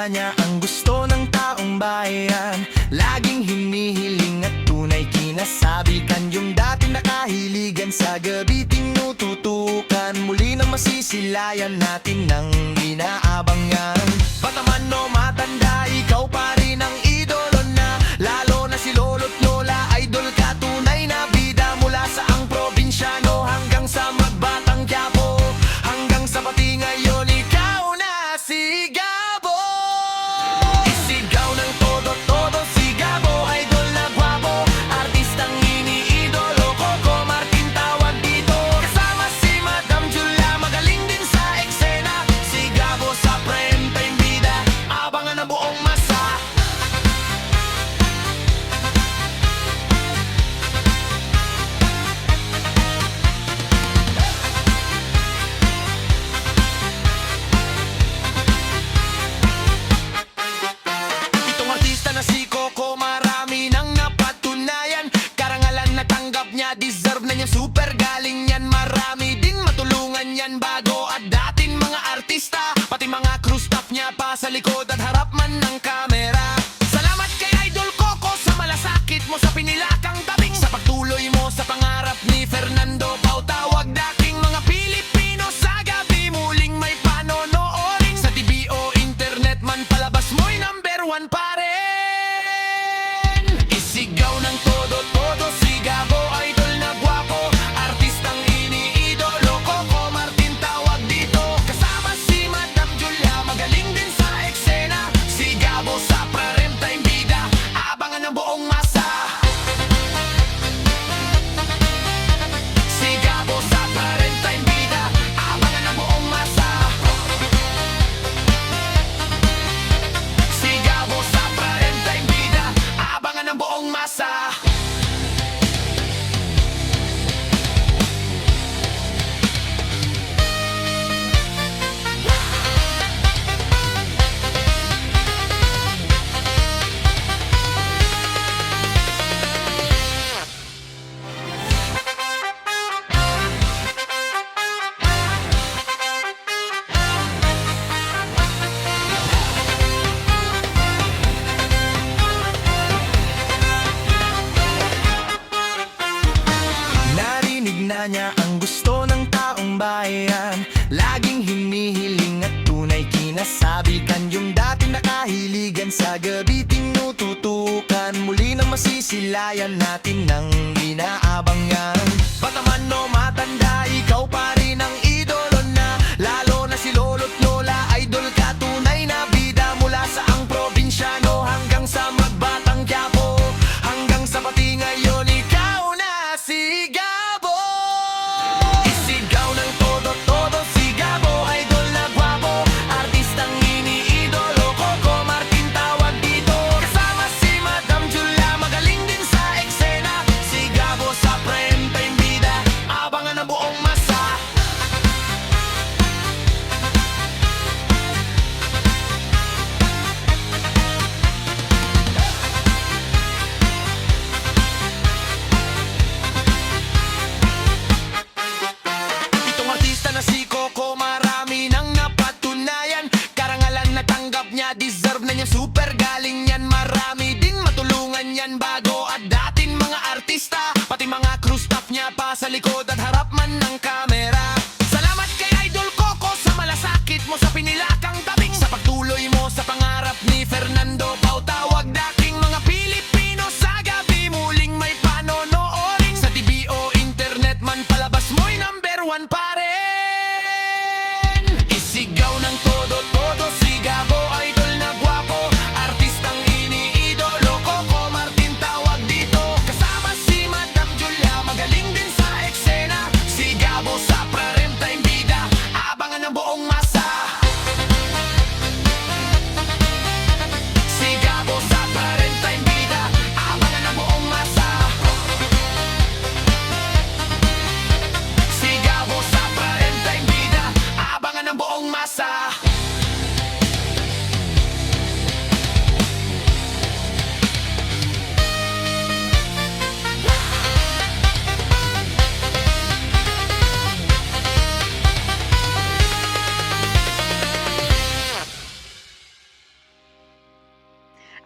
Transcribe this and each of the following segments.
na niya ang gusto ng taong bayan. Laging hinihiling at tunay kinasabikan. Yung dating nakahiligan sa gabi tinututukan. Muli nang masisilayan natin ng inaabangan. Bata man o matanda, ikaw pa rin ang idolo na. Lalo na si lolo't lola, idol ka, tunay na bida. Mula sa ang probinsyano hanggang sa magbatang Quiapo, hanggang sa pati ngayon ikaw na si Gabo. Isigaw ng todo-todo si Gabo, idol na gwapo, artistang iniidolo. Coco Martin tawag dito, kasama si Madam Julia, magaling din sa eksena. Si Gabo sa prime time bida, abangan ang buong masa. Itong artista na si Coco, marami nang napatunayan. Karangalan na tanggap niya, deserve na niya, super galing yan. Marami din matulungan yan, bago at dating mga artista. Pati mga crew staff niya pa sa likod at harap man ng kamera. Salamat kay Idol Coco sa malasakit mo, sa pinilakang tabing, sa pagtuloy mo sa pangarap ni Fernando Pau. Tawag dating mga Pilipino sa gabi, muling may panonoorin. Sa TV o internet man, palabas mo'y #1 pa rin. Isigaw ng todo-todo si Gabo, idol na gwapo, artistang iniidolo. Coco Martin tawag dito, kasama si Madam Julia, magaling din sa eksena. Si Gabo sa prime time bida, abangan ng buong masa. Si Gabo sa prime time bida, abangan ng buong masa. Si Gabo sa prime time bida, abangan ng buong masa. Narinig na niya ang gusto ng taong bayan. Laging hinihiling at tunay kinasabikan. Yung dating nakahiligan sa gabi tinututukan. Muli nang masisilayan natin ng inaabangan. Bata man o matanda, ikaw pa rin ang idolo na. Lalo na si lolo't lola, idol ka, tunay na bida. Mula sa ang probinsyano hanggang sa magbatang Quiapo, hanggang sa pati ngayon ikaw na si Gabo. Isigaw ng todo-todo si Gabo, idol na gwapo, artistang iniidolo. Coco Martin tawag dito, kasama si Madam Julia, magaling din sa eksena. Si Gabo sa prime time bida, abangan ang buong masa. Itong artista na si Coco, marami nang napatunayan. Karangalan na tanggap niya, deserve na niya, super galing yan. Marami din matulungan yan, bago at dating mga artista. Pati mga crew staff niya pa sa likod at harap man ng kamera. Salamat kay Idol Coco sa malasakit mo, sa pinilakang tabing, sa pagtuloy mo sa pangarap ni Fernando Pau. Tawag dating mga Pilipino sa gabi, muling may panonoorin. Sa TV o internet man, palabas mo'y #1 pa rin. Isigaw ng todo-todo si Gabo, idol na gwapo, artistang iniidolo. Coco Martin tawag dito, kasama si Madam Julia, magaling din sa eksena. Si Gabo sa prime time bida, abangan ng buong masa. Si Gabo sa prime time bida, abangan ng buong masa. Si Gabo sa prime time bida, abangan ng buong masa.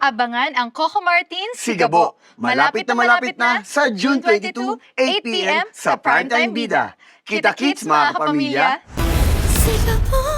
Abangan ang Coco Martin Sigabo, malapit na sa June 22, 8 p.m. sa Primetime Bida. Kita-kits mga kapamilya! Sigabo